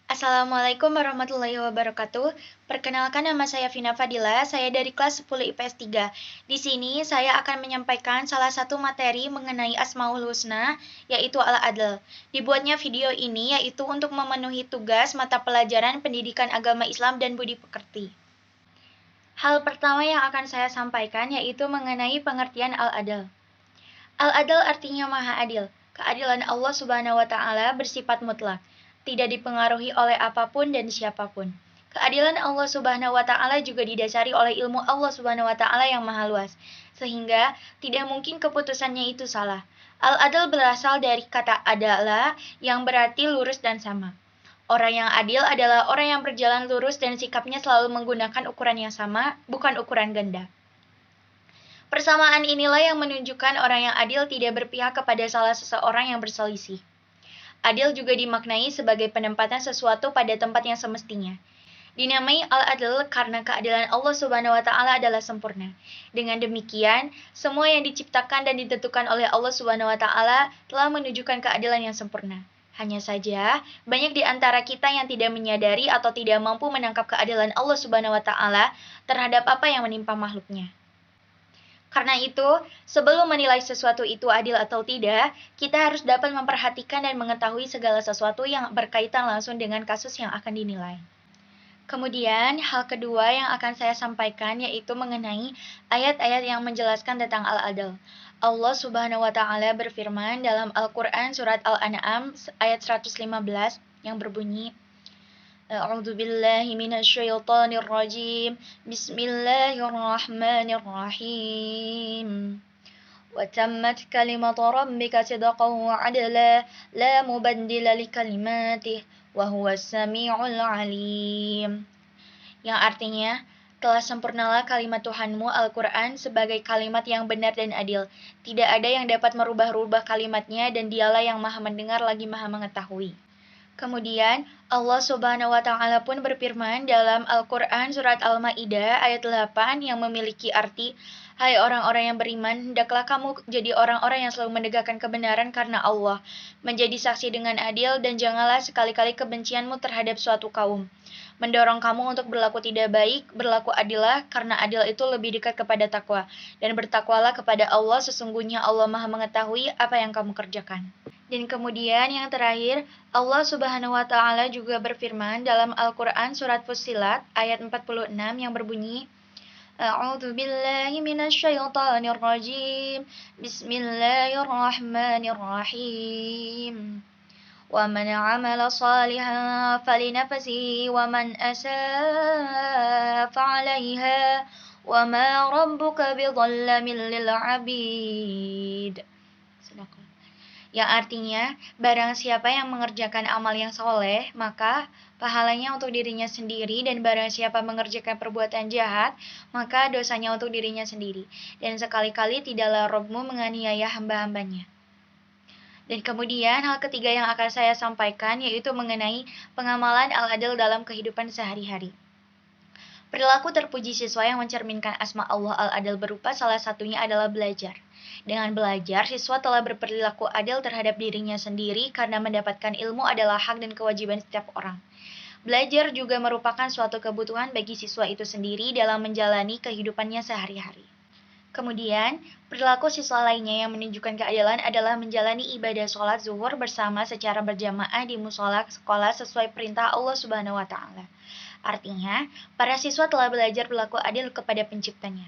Assalamualaikum warahmatullahi wabarakatuh. Perkenalkan, nama saya Vina Fadila, saya dari kelas 10 IPS 3. Di sini saya akan menyampaikan salah satu materi mengenai Asmaul Husna, yaitu Al-Adl. Dibuatnya video ini yaitu untuk memenuhi tugas mata pelajaran pendidikan agama Islam dan budi pekerti. Hal pertama yang akan saya sampaikan yaitu mengenai pengertian Al-Adl. Al-Adl artinya Maha Adil. Keadilan Allah Subhanahu wa Ta'ala bersifat mutlak, tidak dipengaruhi oleh apapun dan siapapun. Keadilan Allah Subhanahu wa Ta'ala juga didasari oleh ilmu Allah Subhanahu wa Ta'ala yang maha luas, sehingga tidak mungkin keputusannya itu salah. Al-Adl berasal dari kata adalah yang berarti lurus dan sama. Orang yang adil adalah orang yang berjalan lurus dan sikapnya selalu menggunakan ukuran yang sama, bukan ukuran ganda. Persamaan inilah yang menunjukkan orang yang adil tidak berpihak kepada salah seseorang yang berselisih. Adil juga dimaknai sebagai penempatan sesuatu pada tempat yang semestinya. Dinamai Al-Adl karena keadilan Allah Subhanahu wa Ta'ala adalah sempurna. Dengan demikian, semua yang diciptakan dan ditentukan oleh Allah Subhanahu wa Ta'ala telah menunjukkan keadilan yang sempurna. Hanya saja, banyak di antara kita yang tidak menyadari atau tidak mampu menangkap keadilan Allah Subhanahu wa Ta'ala terhadap apa yang menimpa makhluknya. Karena itu, sebelum menilai sesuatu itu adil atau tidak, kita harus dapat memperhatikan dan mengetahui segala sesuatu yang berkaitan langsung dengan kasus yang akan dinilai. Kemudian, hal kedua yang akan saya sampaikan yaitu mengenai ayat-ayat yang menjelaskan tentang Al-Adl. Allah Subhanahu wa Ta'ala berfirman dalam Al-Quran surat Al-An'am ayat 115 yang berbunyi, A'udzu billahi minasyaitonir rajim. Bismillahirrahmanirrahim. Wa tammat kalimatu rabbika sidqan wa 'adla, la mubaddila likalimatihi wa huwas samiul 'alim. Yang artinya, telah sempurnalah kalimat Tuhanmu Al-Quran sebagai kalimat yang benar dan adil. Tidak ada yang dapat merubah-rubah kalimatnya dan dialah yang maha mendengar lagi maha mengetahui. Kemudian, Allah Subhanahu wa Ta'ala pun berfirman dalam Al-Quran surat Al-Ma'idah ayat 8 yang memiliki arti, Hai orang-orang yang beriman, hendaklah kamu jadi orang-orang yang selalu menegakkan kebenaran karena Allah, menjadi saksi dengan adil, dan janganlah sekali-kali kebencianmu terhadap suatu kaum mendorong kamu untuk berlaku tidak baik, berlaku adillah, karena adil itu lebih dekat kepada takwa, dan bertakwalah kepada Allah, sesungguhnya Allah maha mengetahui apa yang kamu kerjakan. Dan kemudian yang terakhir, Allah Subhanahu wa Ta'ala juga berfirman dalam Al-Quran surat Fussilat ayat 46 yang berbunyi, A'udzu billahi minasyaitonir rajim. Bismillahirrahmanirrahim. Wa man 'amala shalihan falinafsihi wa man asaa fa'alaiha wa ma rabbuka bidzallamin lil 'abid. Yang artinya, barang siapa yang mengerjakan amal yang soleh, maka pahalanya untuk dirinya sendiri, dan barang siapa mengerjakan perbuatan jahat, maka dosanya untuk dirinya sendiri. Dan sekali-kali tidaklah Rabb-mu menganiaya hamba-hambanya. Dan kemudian hal ketiga yang akan saya sampaikan yaitu mengenai pengamalan Al-Adl dalam kehidupan sehari-hari. Perilaku terpuji siswa yang mencerminkan asma Allah Al-Adl berupa salah satunya adalah belajar. Dengan belajar, siswa telah berperilaku adil terhadap dirinya sendiri karena mendapatkan ilmu adalah hak dan kewajiban setiap orang. Belajar juga merupakan suatu kebutuhan bagi siswa itu sendiri dalam menjalani kehidupannya sehari-hari. Kemudian, perilaku siswa lainnya yang menunjukkan keadilan adalah menjalani ibadah sholat zuhur bersama secara berjamaah di musola sekolah sesuai perintah Allah Subhanahu wa Ta'ala. Artinya, para siswa telah belajar berlaku adil kepada penciptanya.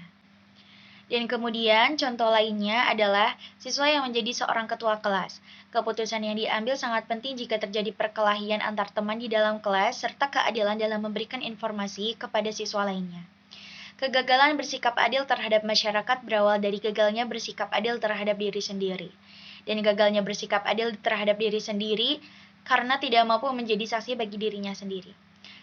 Dan kemudian, contoh lainnya adalah siswa yang menjadi seorang ketua kelas. Keputusan yang diambil sangat penting jika terjadi perkelahian antar teman di dalam kelas, serta keadilan dalam memberikan informasi kepada siswa lainnya. Kegagalan bersikap adil terhadap masyarakat berawal dari gagalnya bersikap adil terhadap diri sendiri. Dan gagalnya bersikap adil terhadap diri sendiri karena tidak mampu menjadi saksi bagi dirinya sendiri.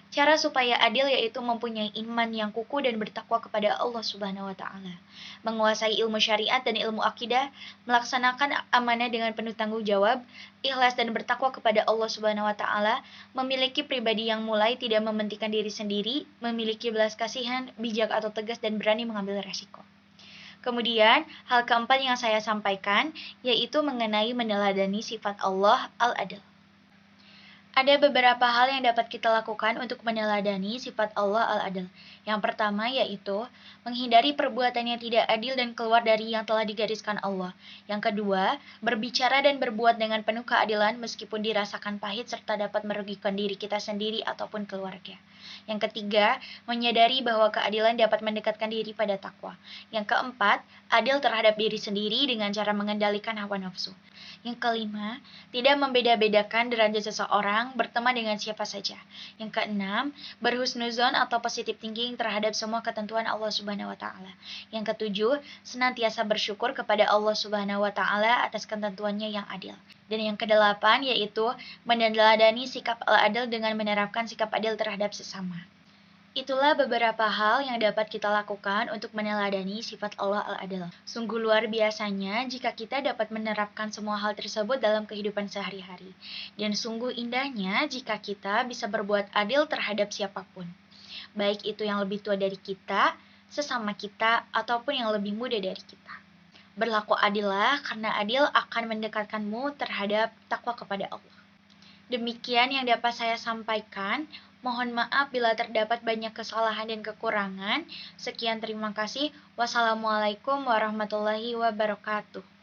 Cara supaya adil yaitu mempunyai iman yang kukuh dan bertakwa kepada Allah Subhanahu wa Ta'ala, menguasai ilmu syariat dan ilmu akidah, melaksanakan amanah dengan penuh tanggung jawab, ikhlas dan bertakwa kepada Allah Subhanahu wa Ta'ala, memiliki pribadi yang mulai tidak mementingkan diri sendiri, memiliki belas kasihan, bijak atau tegas dan berani mengambil resiko. Kemudian, hal keempat yang saya sampaikan yaitu mengenai meneladani sifat Allah Al-Adl. Ada beberapa hal yang dapat kita lakukan untuk meneladani sifat Allah Al-Adil. Yang pertama yaitu menghindari perbuatan yang tidak adil dan keluar dari yang telah digariskan Allah. Yang kedua, berbicara dan berbuat dengan penuh keadilan meskipun dirasakan pahit serta dapat merugikan diri kita sendiri ataupun keluarga. Yang ketiga, menyadari bahwa keadilan dapat mendekatkan diri pada takwa. Yang keempat, adil terhadap diri sendiri dengan cara mengendalikan hawa nafsu. Yang kelima, tidak membeda-bedakan derajat seseorang berteman dengan siapa saja. Yang keenam, berhusnuzon atau positive thinking terhadap semua ketentuan Allah Subhanahu wa taala. Yang ketujuh, senantiasa bersyukur kepada Allah Subhanahu wa taala atas ketentuannya yang adil. Dan yang kedelapan yaitu meneladani sikap al-adil dengan menerapkan sikap adil terhadap sesama. Itulah beberapa hal yang dapat kita lakukan untuk meneladani sifat Allah Al-Adil. Sungguh luar biasanya jika kita dapat menerapkan semua hal tersebut dalam kehidupan sehari-hari. Dan sungguh indahnya jika kita bisa berbuat adil terhadap siapapun. Baik itu yang lebih tua dari kita, sesama kita, ataupun yang lebih muda dari kita. Berlaku adillah karena adil akan mendekatkanmu terhadap takwa kepada Allah. Demikian yang dapat saya sampaikan. Mohon maaf bila terdapat banyak kesalahan dan kekurangan. Sekian terima kasih. Wassalamualaikum warahmatullahi wabarakatuh.